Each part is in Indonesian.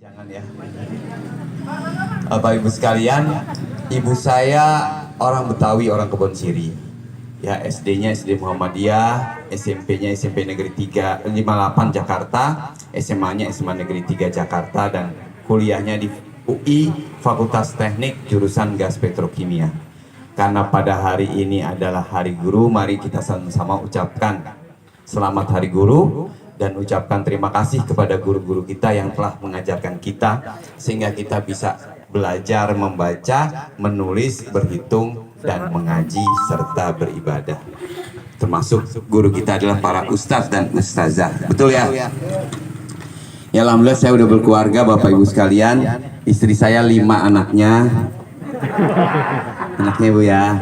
Jangan ya. Bapak Ibu sekalian, ibu saya orang Betawi, orang Kebon Siri. Ya, SD-nya SD Muhammadiyah, SMP-nya SMP Negeri 358 Jakarta, SMA-nya SMA Negeri 3 Jakarta, dan kuliahnya di UI Fakultas Teknik jurusan Gas Petrokimia. Karena pada hari ini adalah Hari Guru, mari kita sama-sama ucapkan selamat Hari Guru dan ucapkan terima kasih kepada guru-guru kita yang telah mengajarkan kita sehingga kita bisa belajar membaca, menulis, berhitung, dan mengaji serta beribadah. Termasuk guru kita adalah para ustadz dan ustazah. Betul ya? Ya, alhamdulillah saya udah berkeluarga Bapak Ibu sekalian. Istri saya 5 anaknya. Anaknya Bu ya.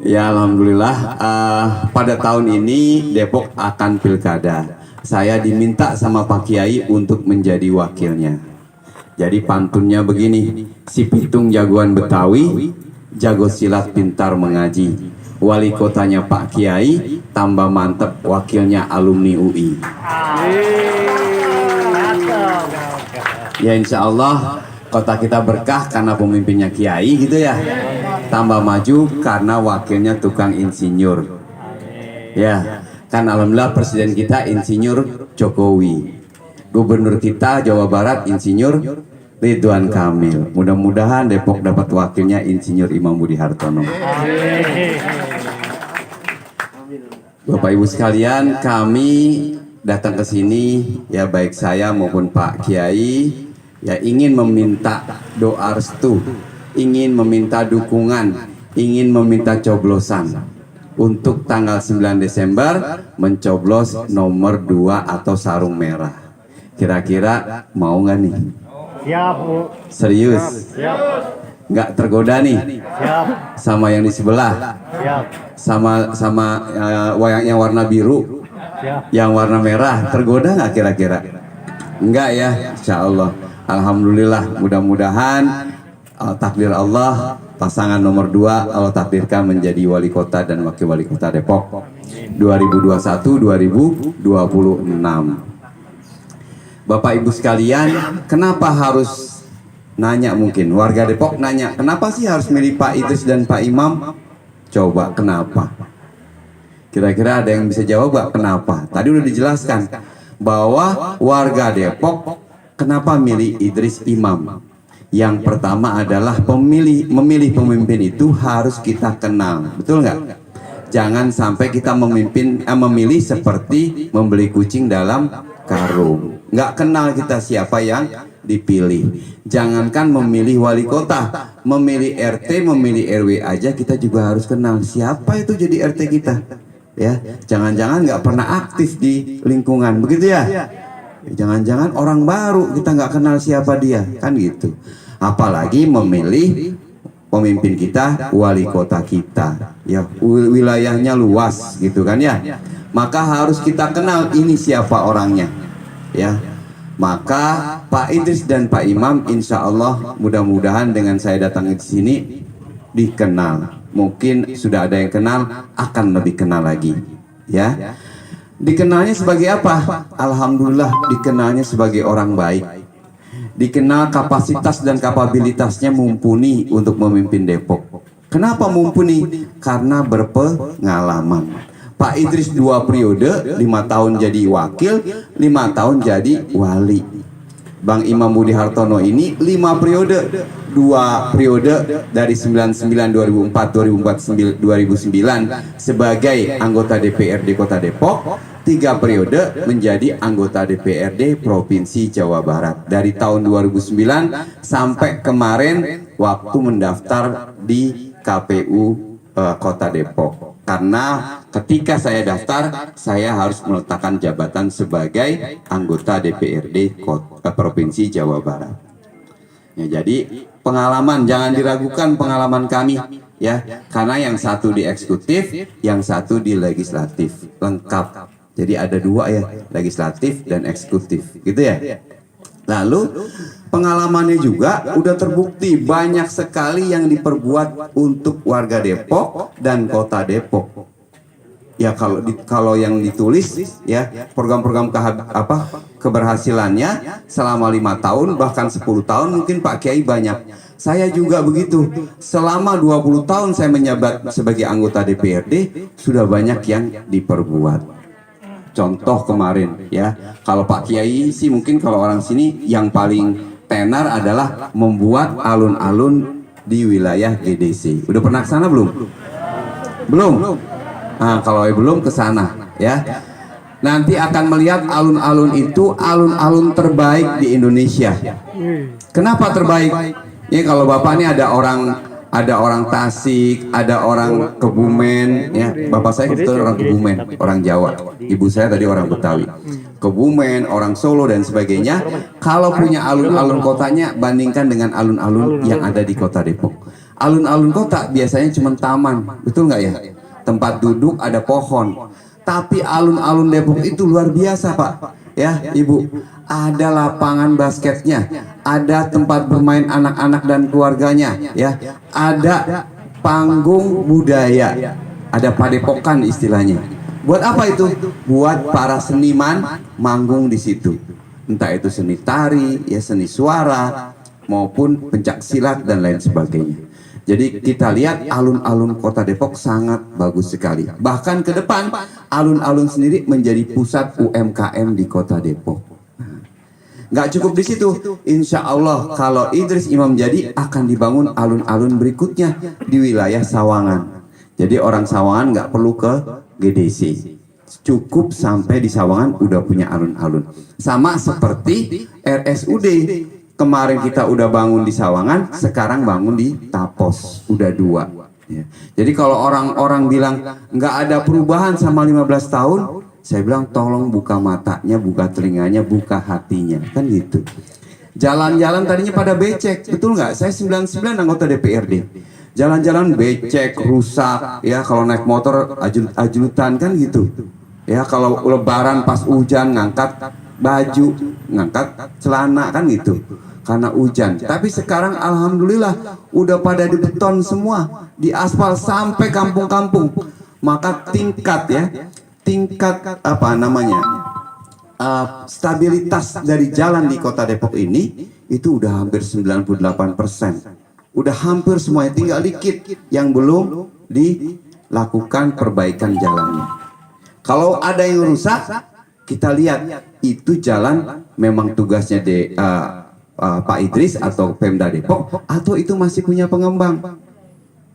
Ya, alhamdulillah pada tahun ini Depok akan pilkada. Saya diminta sama Pak Kiai untuk menjadi wakilnya. Jadi pantunnya begini, si pitung jagoan Betawi, jago silat pintar mengaji. Wali kotanya Pak Kiai, tambah mantep wakilnya alumni UI. Ya, insya Allah kota kita berkah karena pemimpinnya Kiai gitu ya. Tambah maju karena wakilnya tukang insinyur. Ya, kan alhamdulillah presiden kita insinyur Jokowi. Gubernur kita Jawa Barat insinyur Ridwan Kamil. Mudah-mudahan Depok dapat wakilnya insinyur Imam Budi Hartono. Bapak Ibu sekalian, kami datang ke sini ya, baik saya maupun Pak Kiai ya, ingin meminta doa restu, ingin meminta dukungan, ingin meminta coblosan untuk tanggal 9 Desember mencoblos nomor 2 atau sarung merah. Kira-kira mau nggak nih? Siap, Bu. Serius? Siap. Nggak tergoda nih? Siap. Sama yang di sebelah? Siap. Sama yang warna biru? Siap. Yang warna merah? Tergoda nggak kira-kira? Enggak ya? Insya Allah. Alhamdulillah, mudah-mudahan takdir Allah pasangan nomor 2 Allah takdirkan menjadi wali kota dan wakil wali kota Depok 2021-2026. Bapak Ibu sekalian, kenapa harus nanya, mungkin warga Depok nanya, kenapa sih harus milih Pak Idris dan Pak Imam? Coba kenapa? Kira-kira ada yang bisa jawab gak kenapa? Tadi udah dijelaskan bahwa warga Depok kenapa milih Idris Imam? Yang pertama adalah memilih pemimpin itu harus kita kenal, betul nggak? Jangan sampai kita memilih seperti membeli kucing dalam karung. Nggak kenal kita siapa yang dipilih. Jangankan memilih wali kota, memilih RT, memilih RW aja kita juga harus kenal siapa itu jadi RT kita. Ya, jangan-jangan nggak pernah aktif di lingkungan, begitu ya? Jangan-jangan orang baru kita nggak kenal siapa dia, kan gitu. Apalagi memilih pemimpin kita, wali kota kita, ya wilayahnya luas gitu kan ya. Maka harus kita kenal ini siapa orangnya, ya. Maka Pak Idris dan Pak Imam, insya Allah mudah-mudahan dengan saya datang di sini dikenal. Mungkin sudah ada yang kenal, akan lebih kenal lagi, ya. Dikenalnya sebagai apa? Alhamdulillah dikenalnya sebagai orang baik. Dikenal kapasitas dan kapabilitasnya mumpuni untuk memimpin Depok. Kenapa mumpuni? Karena berpengalaman. Pak Idris 2 periode, 5 tahun jadi wakil, 5 tahun jadi wali. Bang Imam Budi Hartono ini 5 periode, 2 periode dari 99 2004 2009 sebagai anggota DPRD Kota Depok, 3 periode menjadi anggota DPRD Provinsi Jawa Barat dari tahun 2009 sampai kemarin waktu mendaftar di KPU Kota Depok. Karena ketika saya daftar, saya harus meletakkan jabatan sebagai anggota DPRD Provinsi Jawa Barat. Ya, jadi pengalaman, jangan diragukan pengalaman kami, ya, karena yang satu di eksekutif, yang satu di legislatif, lengkap. Jadi ada 2 ya, legislatif dan eksekutif, gitu ya. Lalu pengalamannya juga udah terbukti banyak sekali yang diperbuat untuk warga Depok dan kota Depok. Ya kalau yang ditulis ya program-program keberhasilannya selama 5 tahun bahkan 10 tahun mungkin Pak Kiai banyak. Saya juga begitu. Selama 20 tahun saya menjabat sebagai anggota DPRD sudah banyak yang diperbuat. Contoh kemarin ya, kalau Pak Kiai sih mungkin kalau orang sini yang paling tenar adalah membuat alun-alun di wilayah GDC. Udah pernah ke sana belum? Belum. Nah, kalau belum ke sana ya. Nanti akan melihat alun-alun itu alun-alun terbaik di Indonesia. Kenapa terbaik? Ya kalau Bapak ini ada orang Tasik, ada orang Kebumen, ya. Bapak saya kebetulan orang Kebumen, orang Jawa. Ibu saya tadi orang Betawi. Kebumen, orang Solo dan sebagainya. Kalau punya alun-alun kotanya bandingkan dengan alun-alun yang ada di Kota Depok. Alun-alun kota biasanya cuma taman, betul nggak ya? Tempat duduk ada pohon. Tapi alun-alun Depok itu luar biasa, Pak. Ya, Ibu. Ada lapangan basketnya, ada tempat bermain anak-anak dan keluarganya, ya. Ada panggung budaya, ada padepokan istilahnya. Buat apa itu? Buat para seniman manggung di situ. Entah itu seni tari, ya seni suara, maupun pencak silat dan lain sebagainya. Jadi kita lihat alun-alun Kota Depok sangat bagus sekali. Bahkan ke depan alun-alun sendiri menjadi pusat UMKM di Kota Depok. Nggak cukup di situ, insya Allah kalau Idris Imam jadi akan dibangun alun-alun berikutnya di wilayah Sawangan. Jadi orang Sawangan nggak perlu ke GDC, cukup sampai di Sawangan udah punya alun-alun. Sama seperti RSUD. Kemarin kita udah bangun di Sawangan, sekarang bangun di Tapos, udah 2. Ya. Jadi kalau orang-orang bilang nggak ada perubahan sama 15 tahun, saya bilang tolong buka matanya, buka telinganya, buka hatinya, kan gitu. Jalan-jalan tadinya pada becek, betul nggak? Saya 99 anggota DPRD. Jalan-jalan becek, rusak, ya kalau naik motor ajulutan kan gitu. Ya kalau lebaran pas hujan ngangkat baju, ngangkat celana kan gitu karena hujan. Tapi sekarang alhamdulillah udah pada di beton semua, di aspal sampai kampung-kampung. Maka tingkat apa namanya stabilitas dari jalan di Kota Depok ini itu udah hampir 98%. Udah hampir semuanya, tinggal dikit yang belum dilakukan perbaikan jalannya. Kalau ada yang rusak, kita lihat itu jalan memang tugasnya Pak Idris atau Pemda Depok, atau itu masih punya pengembang.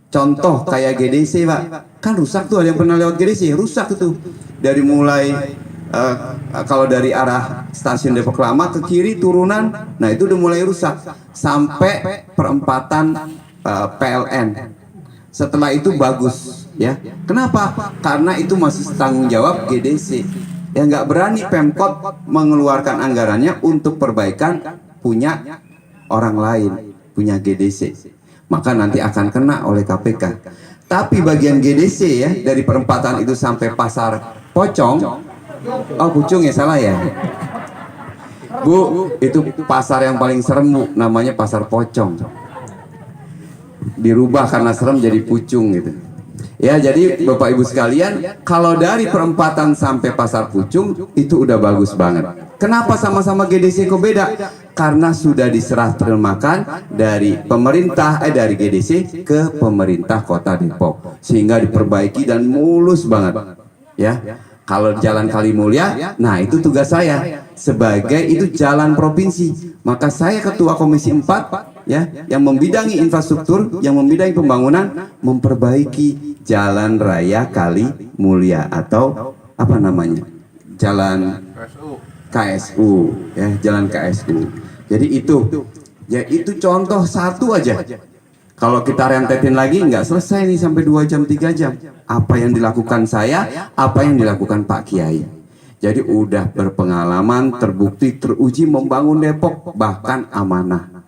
Contoh kayak GDC, Pak, kan rusak tuh. Ada yang pernah lewat GDC? Rusak tuh. Dari mulai kalau dari arah stasiun Depok Lama ke kiri turunan, nah itu udah mulai rusak sampai perempatan PLN. Setelah itu bagus, ya. Kenapa? Karena itu masih tanggung jawab GDC. Ya nggak berani Pemkot mengeluarkan anggarannya untuk perbaikan punya orang lain, punya GDC. Maka nanti akan kena oleh KPK. Tapi bagian GDC ya, dari perempatan itu sampai pasar Pocong, oh Pucung ya, salah ya. Bu, itu pasar yang paling serem, Bu, namanya pasar Pocong. Dirubah karena serem jadi Pucung gitu. Ya, jadi Bapak Ibu sekalian, kalau dari perempatan sampai pasar Pucung itu udah bagus banget. Kenapa sama-sama GDC kok beda? Karena sudah diserah terimakan dari pemerintah dari GDC ke pemerintah Kota Depok, sehingga diperbaiki dan mulus banget. Ya, kalau Jalan Kalimulya, nah itu tugas saya sebagai itu jalan provinsi. Maka saya ketua Komisi 4 ya, yang membidangi infrastruktur, yang membidangi pembangunan, memperbaiki Jalan Raya Kalimulya atau apa namanya? Jalan KSU, ya, Jalan KSU. Jadi itu, ya itu contoh satu aja. Kalau kita rentetin lagi nggak selesai nih sampai 2 jam 3 jam. Apa yang dilakukan saya, apa yang dilakukan Pak Kiai. Jadi udah berpengalaman, terbukti, teruji membangun Depok, bahkan amanah.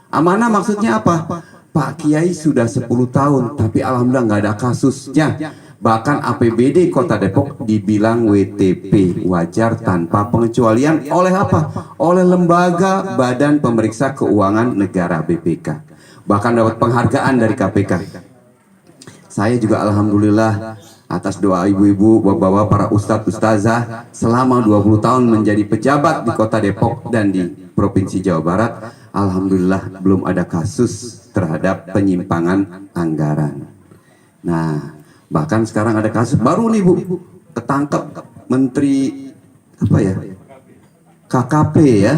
Amanah maksudnya apa? Pak Kiai sudah 10 tahun, tapi alhamdulillah nggak ada kasusnya. Bahkan APBD Kota Depok dibilang WTP, wajar tanpa pengecualian. Oleh apa? Oleh lembaga Badan Pemeriksa Keuangan Negara BPK. Bahkan dapat penghargaan dari KPK. Saya juga alhamdulillah atas doa ibu-ibu, bapak-bapak, para ustadz, ustazah selama 20 tahun menjadi pejabat di Kota Depok dan di Provinsi Jawa Barat. Alhamdulillah belum ada kasus terhadap penyimpangan anggaran. Nah, bahkan sekarang ada kasus baru nih Bu, ketangkep Menteri apa ya? KKP ya,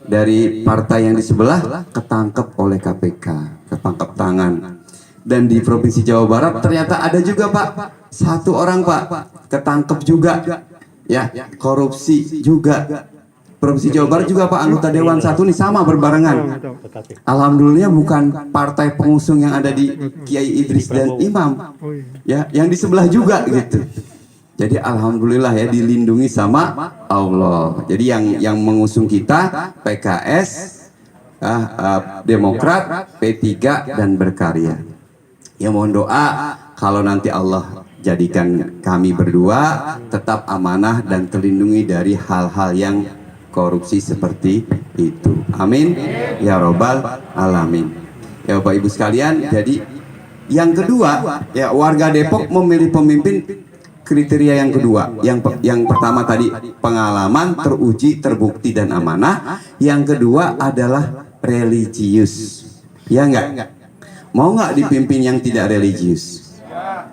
dari partai yang di sebelah ketangkep oleh KPK, ketangkep tangan. Dan di Provinsi Jawa Barat ternyata ada juga Pak, satu orang Pak ketangkep juga ya, korupsi juga. Provinsi Jawa Barat juga Pak, anggota Dewan satu nih sama berbarengan. Alhamdulillah bukan partai pengusung yang ada di Kiai Idris dan Imam ya, yang di sebelah juga gitu. Jadi alhamdulillah ya, dilindungi sama Allah. Jadi yang mengusung kita PKS, Demokrat, P3 dan Berkarya. Ya mohon doa kalau nanti Allah jadikan kami berdua tetap amanah dan terlindungi dari hal-hal yang korupsi seperti itu. Amin ya robbal alamin. Ya Bapak Ibu sekalian, jadi yang kedua ya, warga Depok memilih pemimpin kriteria yang kedua. Yang pertama tadi pengalaman, teruji, terbukti dan amanah. Yang kedua adalah religius. Ya enggak? Mau nggak dipimpin yang tidak religius?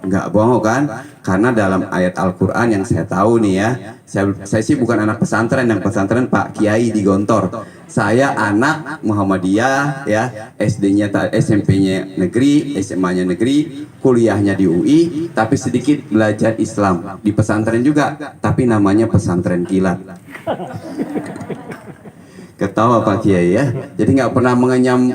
Nggak mau kan? Karena dalam ayat Al-Quran yang saya tahu nih ya, saya sih bukan anak pesantren, yang pesantren Pak Kiai di Gontor. Saya anak Muhammadiyah ya, SD-nya, SMP-nya negeri, SMA-nya negeri, kuliahnya di UI, tapi sedikit belajar Islam di pesantren juga, tapi namanya pesantren kilat. Ketawa Pak Kiai ya. Jadi nggak pernah mengenyam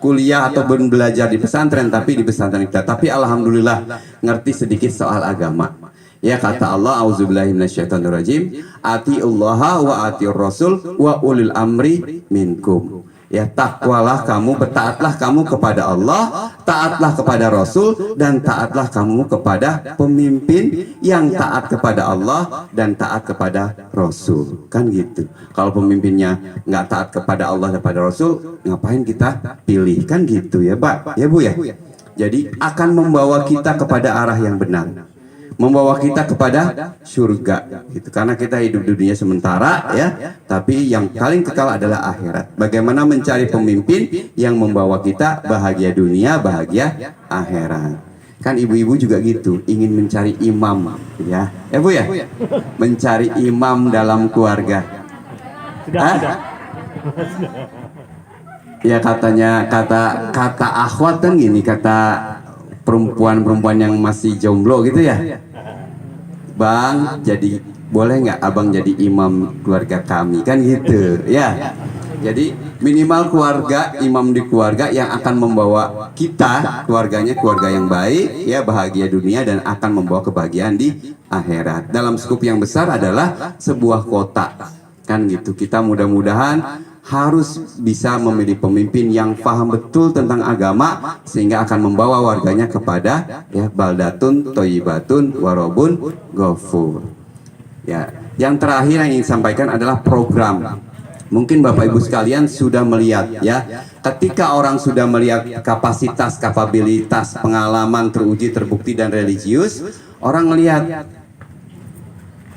kuliah atau belajar di pesantren, tapi di pesantren kita. Tapi alhamdulillah ngerti sedikit soal agama. Ya kata Allah, auzubillahi minasyaitonirrajim, atiullaha wa atiur rasul wa ulil amri minkum. Ya takwalah kamu, bertaatlah kamu kepada Allah, taatlah kepada Rasul, dan taatlah kamu kepada pemimpin yang taat kepada Allah dan taat kepada Rasul. Kan gitu. Kalau pemimpinnya nggak taat kepada Allah dan kepada Rasul, ngapain kita pilih? Kan gitu ya Pak, ya Bu ya. Jadi akan membawa kita kepada arah yang benar, membawa kita kepada surga gitu. Karena kita hidup di dunia sementara ya, tapi yang paling kekal adalah akhirat. Bagaimana mencari pemimpin yang membawa kita bahagia dunia, bahagia akhirat. Kan ibu-ibu juga gitu, ingin mencari imam ya. Bu ya? Mencari imam dalam keluarga. Ya katanya, kata akhwat kan gini, kata perempuan-perempuan yang masih jomblo gitu ya, Bang, jadi boleh nggak abang jadi imam keluarga kami, kan gitu ya. Jadi minimal keluarga, imam di keluarga yang akan membawa kita, keluarganya keluarga yang baik ya, bahagia dunia dan akan membawa kebahagiaan di akhirat. Dalam skup yang besar adalah sebuah kota, kan gitu. Kita mudah-mudahan harus bisa memilih pemimpin yang paham betul tentang agama sehingga akan membawa warganya kepada ya baldatun thayyibatun warobun ghafur. Ya, yang terakhir yang ingin sampaikan adalah program. Mungkin Bapak Ibu sekalian sudah melihat ya, ketika orang sudah melihat kapasitas, kapabilitas, pengalaman teruji, terbukti dan religius, orang melihat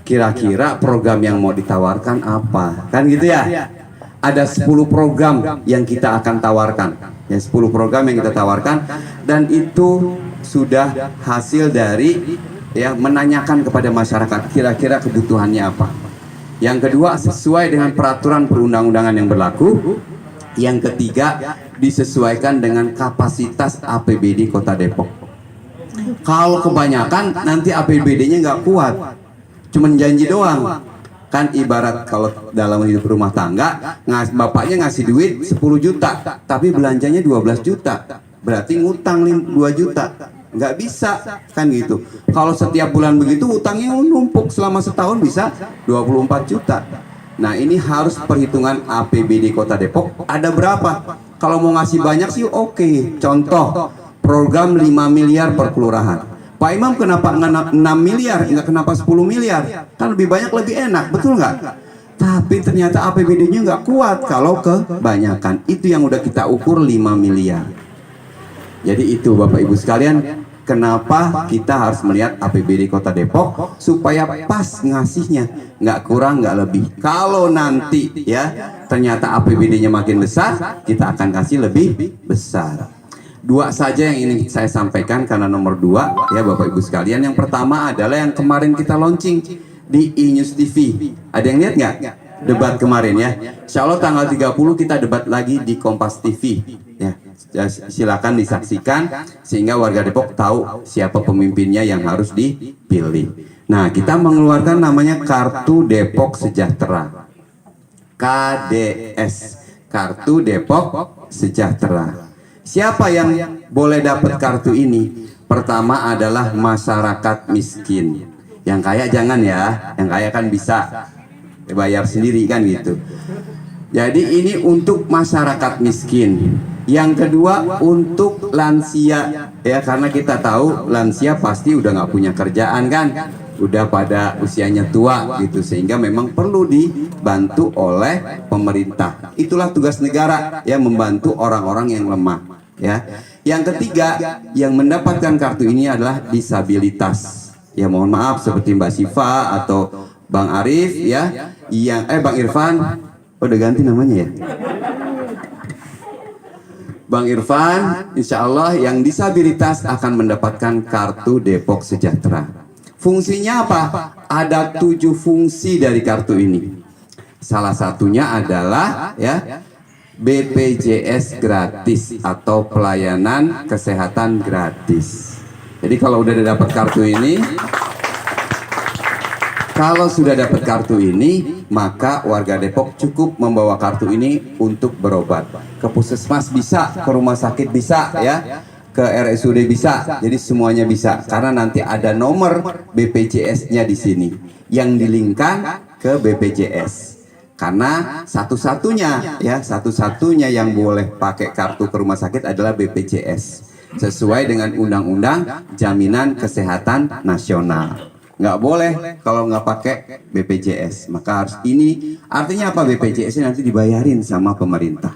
kira-kira program yang mau ditawarkan apa, kan gitu ya. Ada 10 program yang kita akan tawarkan ya, 10 program yang kita tawarkan, dan itu sudah hasil dari ya menanyakan kepada masyarakat kira-kira kebutuhannya apa. Yang kedua, sesuai dengan peraturan perundang-undangan yang berlaku. Yang ketiga, disesuaikan dengan kapasitas APBD Kota Depok. Kalau kebanyakan nanti APBD-nya nggak kuat, cuman janji doang. Kan ibarat kalau dalam hidup rumah tangga, bapaknya ngasih duit 10 juta, tapi belanjanya 12 juta. Berarti ngutang 2 juta. Nggak bisa, kan gitu. Kalau setiap bulan begitu, utangnya numpuk selama setahun bisa 24 juta. Nah ini harus perhitungan APBD Kota Depok. Ada berapa? Kalau mau ngasih banyak sih oke. Contoh, program 5 miliar per kelurahan. Pak Imam kenapa 6 miliar, nggak kenapa 10 miliar? Kan lebih banyak lebih enak, betul nggak? Tapi ternyata APBD-nya nggak kuat kalau kebanyakan. Itu yang udah kita ukur 5 miliar. Jadi itu Bapak Ibu sekalian, kenapa kita harus melihat APBD Kota Depok supaya pas ngasihnya, nggak kurang nggak lebih. Kalau nanti ya ternyata APBD-nya makin besar, kita akan kasih lebih besar. Dua saja yang ini saya sampaikan karena nomor dua ya Bapak Ibu sekalian. Yang pertama adalah yang kemarin kita launching di E-News TV. Ada yang lihat nggak? Debat kemarin ya. Insya Allah tanggal 30 kita debat lagi di Kompas TV ya. Silakan disaksikan sehingga warga Depok tahu siapa pemimpinnya yang harus dipilih. Nah, kita mengeluarkan namanya Kartu Depok Sejahtera. KDS, Kartu Depok Sejahtera. Siapa yang boleh dapat kartu ini? Pertama adalah masyarakat miskin. Yang kaya jangan ya, yang kaya kan bisa bayar sendiri kan gitu. Jadi ini untuk masyarakat miskin. Yang kedua untuk lansia ya, karena kita tahu lansia pasti udah nggak punya kerjaan kan, udah pada usianya tua gitu, sehingga memang perlu dibantu oleh pemerintah. Itulah tugas negara ya, membantu orang-orang yang lemah ya. Yang ketiga yang mendapatkan kartu ini adalah disabilitas ya, mohon maaf seperti Mbak Siva atau Bang Arif ya, yang Bang Irfan, udah ganti namanya ya. Bang Irfan, insya Allah yang disabilitas akan mendapatkan kartu Depok Sejahtera. Fungsinya apa? Ada 7 fungsi dari kartu ini. Salah satunya adalah ya BPJS gratis atau pelayanan kesehatan gratis. Jadi kalau udah dapat kartu ini, kalau sudah dapat kartu ini, maka warga Depok cukup membawa kartu ini untuk berobat. Ke puskesmas bisa, ke rumah sakit bisa ya, ke RSUD bisa. Jadi semuanya bisa karena nanti ada nomor BPJS-nya di sini yang dilingkan ke BPJS. Karena satu-satunya yang boleh pakai kartu ke rumah sakit adalah BPJS. Sesuai dengan Undang-Undang Jaminan Kesehatan Nasional. Nggak boleh kalau nggak pakai BPJS, maka harus ini. Artinya apa? BPJS nanti dibayarin sama pemerintah.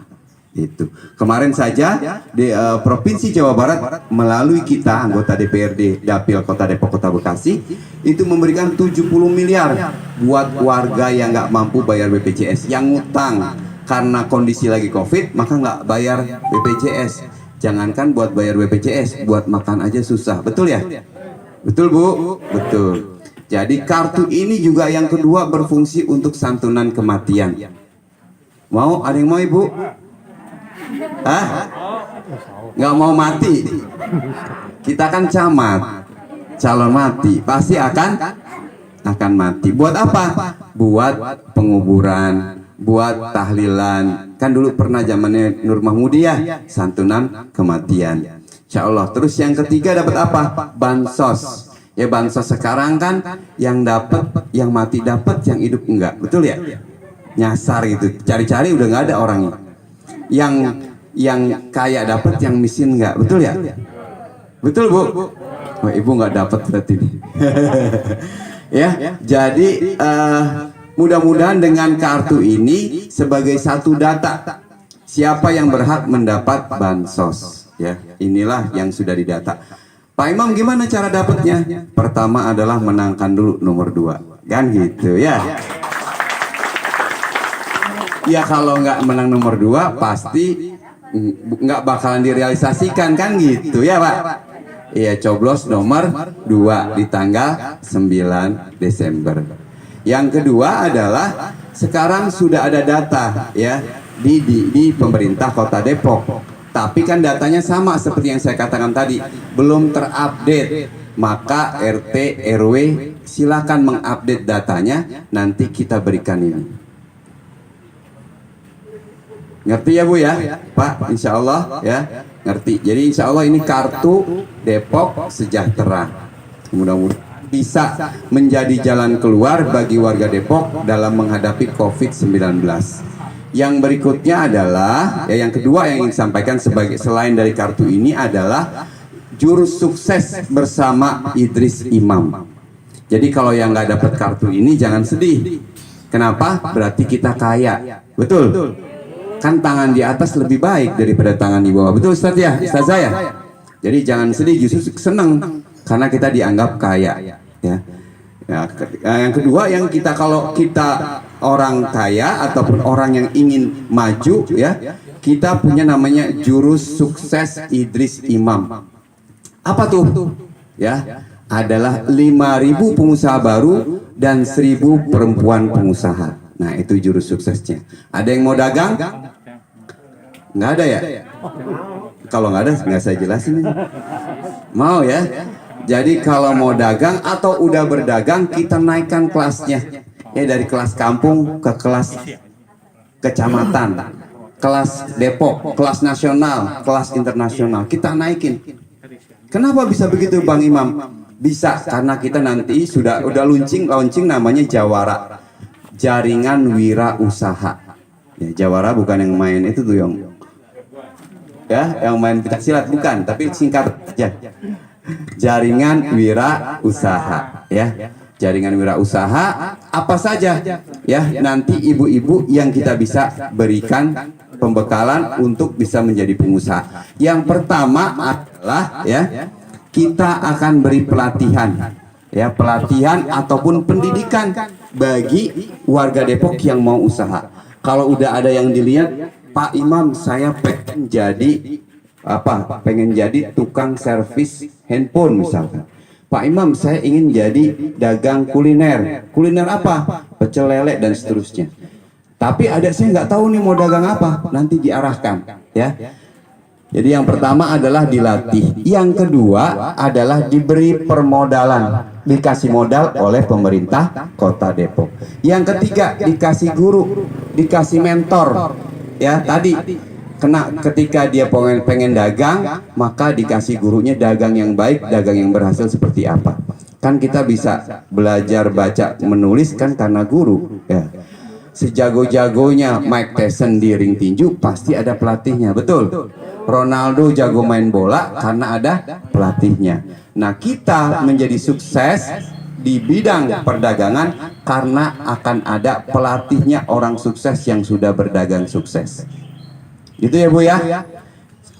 Itu kemarin saja di Provinsi Jawa Barat melalui kita anggota DPRD Dapil Kota Depok Kota Bekasi itu memberikan 70 miliar buat warga yang nggak mampu bayar BPJS, yang ngutang karena kondisi lagi COVID maka nggak bayar BPJS. Jangankan buat bayar BPJS, buat makan aja susah, betul ya? Betul Bu? Betul. Jadi kartu ini juga yang kedua berfungsi untuk santunan kematian. Mau? Ada yang mau Ibu? Hah? Nggak mau mati? Kita kan camat, calon mati, pasti akan mati. Buat apa? Buat penguburan, buat tahlilan. Kan dulu pernah zamannya Nur Mahmudiyah, santunan kematian. Insya Allah. Terus yang ketiga dapat apa? Bansos. Ya bansos sekarang kan yang dapat, yang mati dapat, yang hidup enggak. Betul ya? Nyasar gitu. Cari-cari udah nggak ada orangnya. Yang kaya dapat, yang miskin enggak. Betul ya? Betul Bu? Oh, Ibu nggak dapat berarti ini. Ya. Jadi mudah-mudahan dengan kartu ini sebagai satu data siapa yang berhak mendapat bansos. Ya, inilah yang sudah didata. Pak Imam gimana cara dapatnya? Pertama adalah menangkan dulu nomor 2, kan gitu ya. Ya kalau nggak menang nomor 2 pasti nggak bakalan direalisasikan kan gitu ya Pak. Iya, coblos nomor 2 di tanggal 9 Desember. Yang kedua adalah sekarang sudah ada data ya di pemerintah Kota Depok. Tapi kan datanya sama seperti yang saya katakan tadi, belum terupdate. Maka RT RW silakan mengupdate datanya, nanti kita berikan ini. Ngerti ya Bu ya? Pak, insya Allah ya, ngerti. Jadi insya Allah ini kartu Depok Sejahtera. Mudah-mudahan bisa menjadi jalan keluar bagi warga Depok dalam menghadapi COVID-19. Yang berikutnya adalah yang kedua yang ingin disampaikan sebagai selain dari kartu ini adalah jurus sukses bersama Idris Imam. Jadi kalau yang nggak dapat kartu ini jangan sedih. Kenapa? Berarti kita kaya. Betul? Kan tangan di atas lebih baik daripada tangan di bawah. Betul Ustaz ya? Ustaz saya? Jadi jangan sedih, justru senang karena kita dianggap kaya. Ya. Yang kedua, yang kita kalau kita orang kaya ataupun orang yang ingin maju, ya, kita punya namanya jurus sukses Idris Imam. Apa tuh? Ya, adalah 5.000 pengusaha baru dan 1.000 perempuan pengusaha. Nah, itu jurus suksesnya. Ada yang mau dagang? Nggak ada ya? Kalau nggak ada, nggak saya jelasin. Mau ya? Jadi kalau mau dagang atau udah berdagang, kita naikkan kelasnya. Ya, dari kelas kampung ke kelas kecamatan, kelas Depok, kelas nasional, kelas internasional. Kita naikin. Kenapa bisa begitu, Bang Imam? Bisa karena kita nanti sudah launching namanya Jawara, Jaringan Wirausaha. Ya, Jawara bukan yang main itu tuh yang main pencaksilat bukan, tapi singkat aja. Jaringan Wirausaha, ya. Jaringan Wirausaha apa saja, ya, nanti ibu-ibu yang kita bisa berikan pembekalan untuk bisa menjadi pengusaha. Yang pertama adalah, ya, kita akan beri pelatihan, ya, pelatihan ataupun pendidikan bagi warga Depok yang mau usaha. Kalau udah ada yang dilihat, Pak Imam, saya pengen jadi pengen jadi tukang servis handphone misalkan. Pak Imam, saya ingin jadi dagang kuliner. Kuliner apa? Pecel lele dan seterusnya. Tapi saya nggak tahu nih mau dagang apa. Nanti diarahkan, ya. Jadi yang pertama adalah dilatih. Yang kedua adalah diberi permodalan, dikasih modal oleh pemerintah Kota Depok. Yang ketiga dikasih guru, dikasih mentor. Ya, tadi ketika dia pengen dagang, maka dikasih gurunya dagang yang baik, dagang yang berhasil seperti apa. Kan kita bisa belajar baca menulis kan karena guru, ya. Sejago-jagonya Mike Tyson di ring tinju pasti ada pelatihnya, betul. Ronaldo jago main bola karena ada pelatihnya. Nah, kita menjadi sukses di bidang perdagangan karena akan ada pelatihnya, orang sukses yang sudah berdagang sukses. Gitu ya, Bu, ya.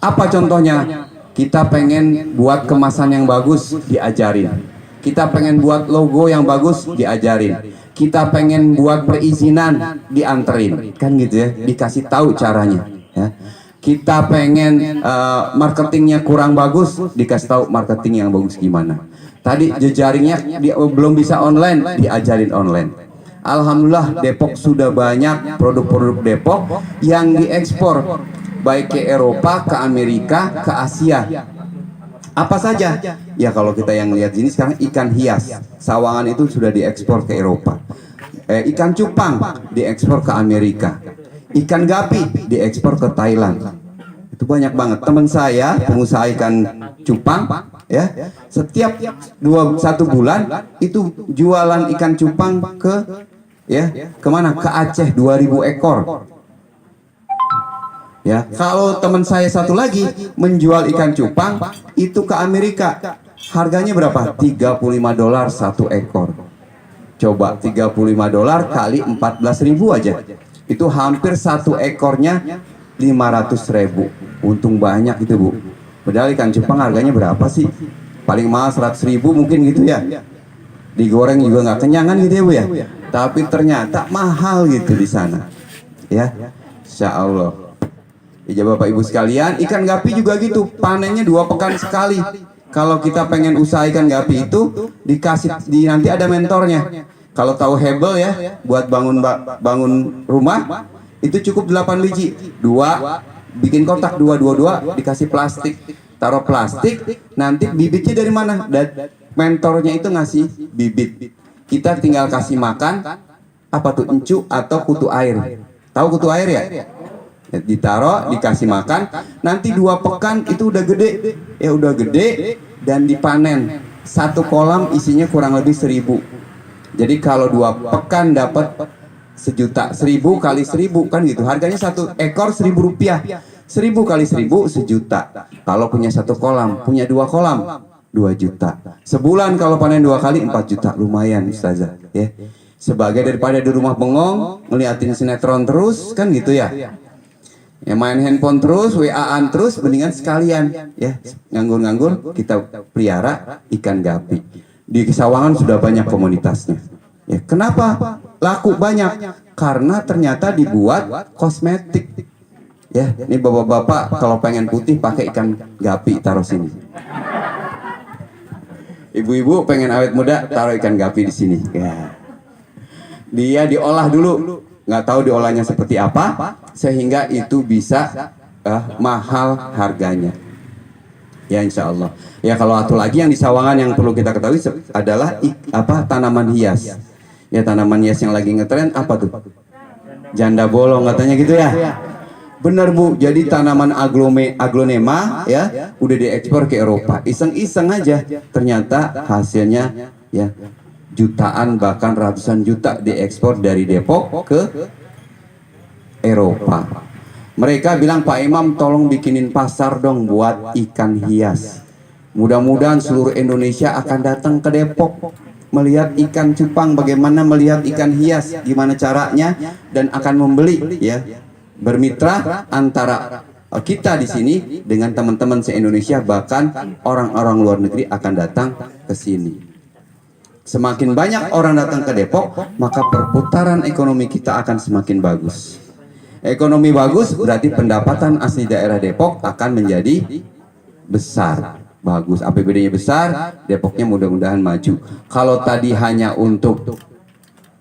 Apa contohnya? Kita pengen buat kemasan yang bagus, diajarin. Kita pengen buat logo yang bagus, diajarin. Kita pengen buat perizinan, dianterin. Kan gitu ya, dikasih tahu caranya, ya. Kita pengen marketingnya kurang bagus, dikasih tahu marketing yang bagus gimana. Tadi jejaringnya belum bisa online, diajarin online. Alhamdulillah Depok sudah banyak produk-produk Depok yang diekspor baik ke Eropa, ke Amerika, ke Asia. Apa saja? Ya kalau kita yang lihat ini sekarang ikan hias, sawangan itu sudah diekspor ke Eropa. Ikan cupang diekspor ke Amerika. Ikan gapi diekspor ke Thailand. Itu banyak banget. Teman saya pengusaha ikan cupang, ya, setiap 1 bulan itu jualan ikan cupang kemana? Ke Aceh 2.000 ekor. Ya, kalau teman saya satu lagi menjual ikan cupang itu ke Amerika. Harganya berapa? $35 1 ekor. Coba $35 kali 14.000 aja. Itu hampir 1 ekornya 500.000. Untung banyak itu, Bu. Padahal ikan cupang harganya berapa sih? Paling mahal 100.000 mungkin gitu ya. Digoreng juga nggak kenyangan gitu ya, Bu, ya. Tapi ternyata mahal gitu di sana. Ya, insya Allah. Ya Bapak Ibu sekalian, ikan gapi juga gitu, panennya 2 pekan sekali. Kalau kita pengen usaha ikan gapi itu nanti ada mentornya. Kalau tahu hebel ya, buat bangun rumah itu cukup 8 biji, 2 bikin kotak 2 dikasih plastik, taruh plastik, nanti bibitnya dari mana? Dan mentornya itu ngasih bibit. Kita tinggal kasih makan apa tuh, encu atau kutu air. Tahu kutu air ya? Ditaruh, dikasih makan, nanti 2 pekan itu udah gede, dan dipanen. 1 kolam isinya kurang lebih 1.000. Jadi kalau 2 pekan dapat 1 juta, 1.000 kali 1.000 kan gitu. Harganya 1 ekor Rp1.000. 1.000 kali 1.000 1 juta. Kalau punya 1 kolam, punya 2 kolam 2 juta. Sebulan kalau panen 2 kali 4 juta, lumayan Ustazah, ya. Sebagai daripada di rumah bengong ngeliatin sinetron terus kan gitu ya. Ya main handphone terus, WA-an terus, mendingan sekalian ya nganggur-nganggur kita pelihara ikan gapi. Di Sawangan sudah banyak komunitasnya. Ya, kenapa laku banyak? Karena ternyata dibuat kosmetik. Ya, ini bapak-bapak kalau pengen putih pakai ikan gapi taruh sini. Ibu-ibu pengen awet muda taruh ikan gapi di sini. Ya. Dia diolah dulu, nggak tahu diolahnya seperti apa, sehingga itu bisa mahal harganya. Ya insya Allah. Ya kalau satu lagi yang di Sawangan yang perlu kita ketahui adalah tanaman hias. Ya tanaman hias yang lagi ngetren apa tuh? Janda bolong katanya gitu ya. Benar Bu, jadi tanaman aglonema ya udah diekspor ke Eropa. Iseng-iseng aja, ternyata hasilnya ya jutaan bahkan ratusan juta diekspor dari Depok ke Eropa. Mereka bilang Pak Imam tolong bikinin pasar dong buat ikan hias. Mudah-mudahan seluruh Indonesia akan datang ke Depok melihat ikan cupang, bagaimana melihat ikan hias, gimana caranya dan akan membeli ya. Bermitra antara kita di sini dengan teman-teman se-Indonesia, bahkan orang-orang luar negeri akan datang ke sini. Semakin banyak orang datang ke Depok, maka perputaran ekonomi kita akan semakin bagus. Ekonomi bagus berarti pendapatan asli daerah Depok akan menjadi besar. Bagus, APBD-nya besar, Depoknya mudah-mudahan maju. Kalau tadi hanya untuk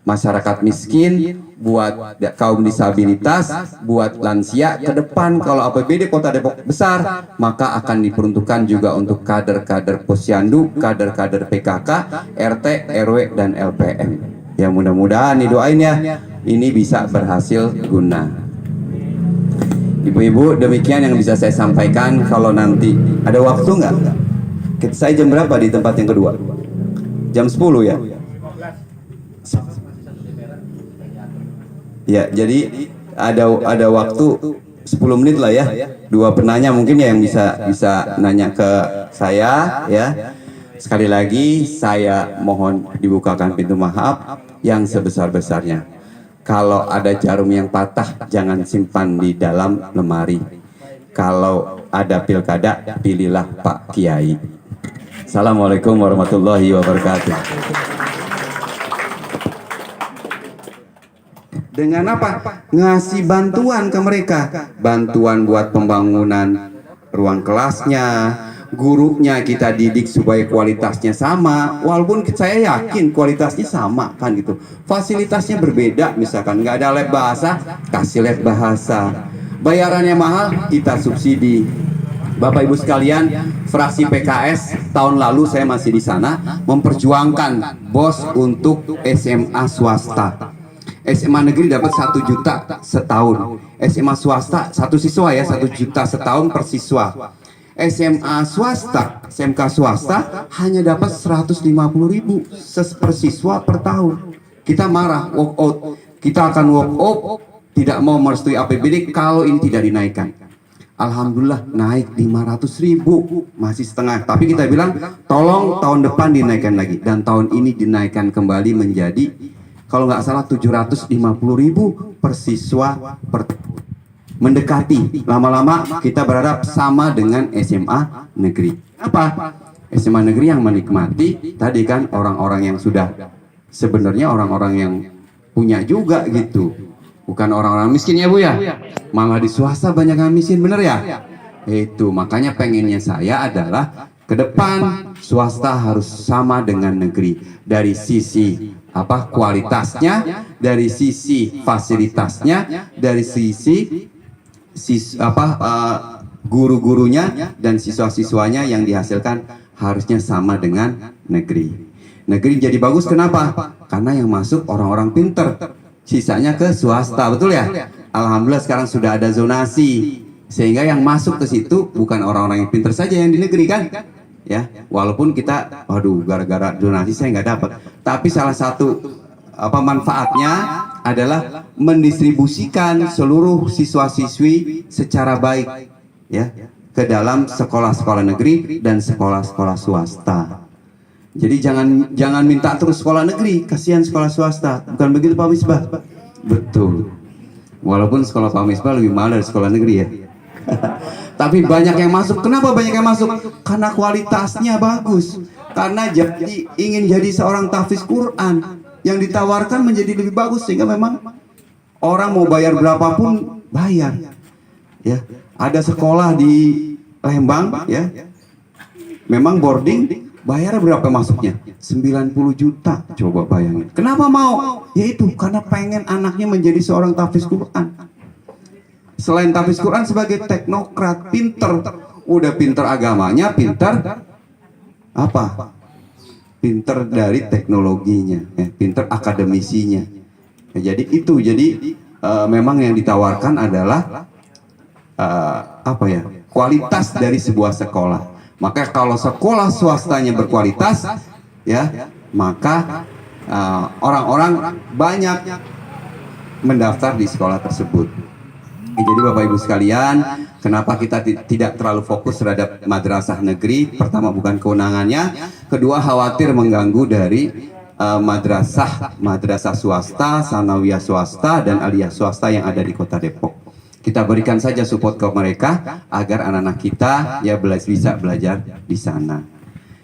masyarakat miskin, buat kaum disabilitas, buat lansia, ke depan kalau APBD Kota Depok besar, maka akan diperuntukkan juga untuk kader-kader posyandu, kader-kader PKK, RT, RW, dan LPM. Ya mudah-mudahan didoain ya, ini bisa berhasil guna. Ibu-ibu, demikian yang bisa saya sampaikan. Kalau nanti ada waktu nggak? Saya jam berapa di tempat yang kedua? Jam 10 ya? Ya, jadi ada waktu 10 menit lah ya. Dua penanya mungkin ya yang bisa nanya ke saya ya. Sekali lagi saya mohon dibukakan pintu maaf yang sebesar-besarnya. Kalau ada jarum yang patah jangan simpan di dalam lemari. Kalau ada pilkada pilihlah Pak Kiai. Assalamualaikum warahmatullahi wabarakatuh. Dengan apa? Ngasih bantuan ke mereka. Bantuan buat pembangunan ruang kelasnya, gurunya kita didik supaya kualitasnya sama. Walaupun saya yakin kualitasnya sama kan gitu. Fasilitasnya berbeda, misalkan nggak ada lab bahasa, kasih lab bahasa. Bayarannya mahal, kita subsidi. Bapak Ibu sekalian, fraksi PKS tahun lalu saya masih di sana memperjuangkan BOS untuk SMA swasta. SMA negeri dapat 1 juta setahun. SMA swasta 1 siswa ya 1 juta setahun per siswa. SMA swasta, SMK swasta hanya dapat 150.000 per siswa per tahun. Kita marah, walk out. Kita akan walk out, tidak mau merestui APBD kalau ini tidak dinaikkan. Alhamdulillah naik 500.000, masih setengah. Tapi kita bilang tolong tahun depan dinaikkan lagi, dan tahun ini dinaikkan kembali menjadi kalau nggak salah 750.000 per siswa per tahun. Mendekati, lama-lama kita berharap sama dengan SMA negeri. Apa? SMA negeri yang menikmati tadi kan orang-orang yang sudah sebenarnya orang-orang yang punya juga gitu. Bukan orang-orang miskin ya Bu ya. Malah di swasta banyak yang miskin, bener ya? Itu makanya pengennya saya adalah ke depan swasta harus sama dengan negeri dari sisi kualitasnya, dari sisi fasilitasnya, dari sisi guru-gurunya dan siswa-siswanya yang dihasilkan harusnya sama dengan negeri. Negeri jadi bagus kenapa? Karena yang masuk orang-orang pinter, sisanya ke swasta, betul ya? Alhamdulillah sekarang sudah ada zonasi sehingga yang masuk ke situ bukan orang-orang yang pinter saja yang di negeri kan? Ya, walaupun kita, gara-gara zonasi saya nggak dapat. Tapi salah satu manfaatnya adalah mendistribusikan seluruh siswa-siswi secara baik, ya, ke dalam sekolah-sekolah negeri dan sekolah-sekolah swasta. Jadi jangan minta terus sekolah negeri, kasihan sekolah swasta. Bukan begitu Pak Misbah? Betul. Walaupun sekolah Pak Misbah lebih mahal dari sekolah negeri ya. Tapi banyak yang masuk. Kenapa banyak yang masuk? Karena kualitasnya bagus. Karena ingin jadi seorang tahfiz Quran, yang ditawarkan menjadi lebih bagus, sehingga memang orang mau bayar berapapun bayar. Ya, ada sekolah di Lembang ya. Memang boarding, bayar berapa masuknya? 90 juta. Coba bayangin. Kenapa mau? Yaitu karena pengen anaknya menjadi seorang tahfiz Quran. Selain tahfiz Quran sebagai teknokrat, pinter. Udah pinter agamanya, pinter apa? Pinter dari teknologinya, pinter akademisinya. Jadi itu, memang yang ditawarkan adalah apa ya? Kualitas dari sebuah sekolah. Maka kalau sekolah swastanya berkualitas, ya, maka orang-orang banyak mendaftar di sekolah tersebut. Jadi Bapak Ibu sekalian, kenapa kita tidak terlalu fokus terhadap madrasah negeri? Pertama, bukan kewenangannya. Kedua, khawatir mengganggu dari madrasah swasta, sanawiyah swasta, dan aliyah swasta yang ada di Kota Depok. Kita berikan saja support ke mereka agar anak-anak kita ya bisa belajar di sana.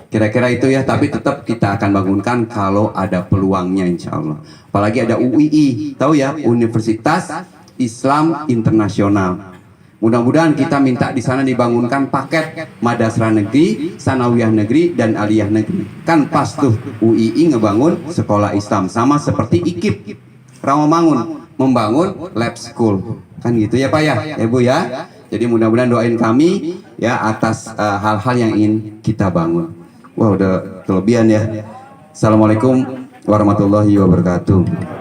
Kira-kira itu ya, tapi tetap kita akan bangunkan kalau ada peluangnya, insya Allah. Apalagi ada UII, tahu ya, Universitas Islam Internasional. Mudah-mudahan kita minta di sana dibangunkan paket madrasah negeri, sanawiyah negeri, dan aliyah negeri. Kan pas tuh UII ngebangun sekolah Islam, sama seperti IKIP Rawamangun membangun lab school. Kan gitu ya Pak ya, Bu ya. Jadi mudah-mudahan doain kami ya atas hal-hal yang ingin kita bangun. Wah, udah kelebihan ya. Assalamualaikum warahmatullahi wabarakatuh.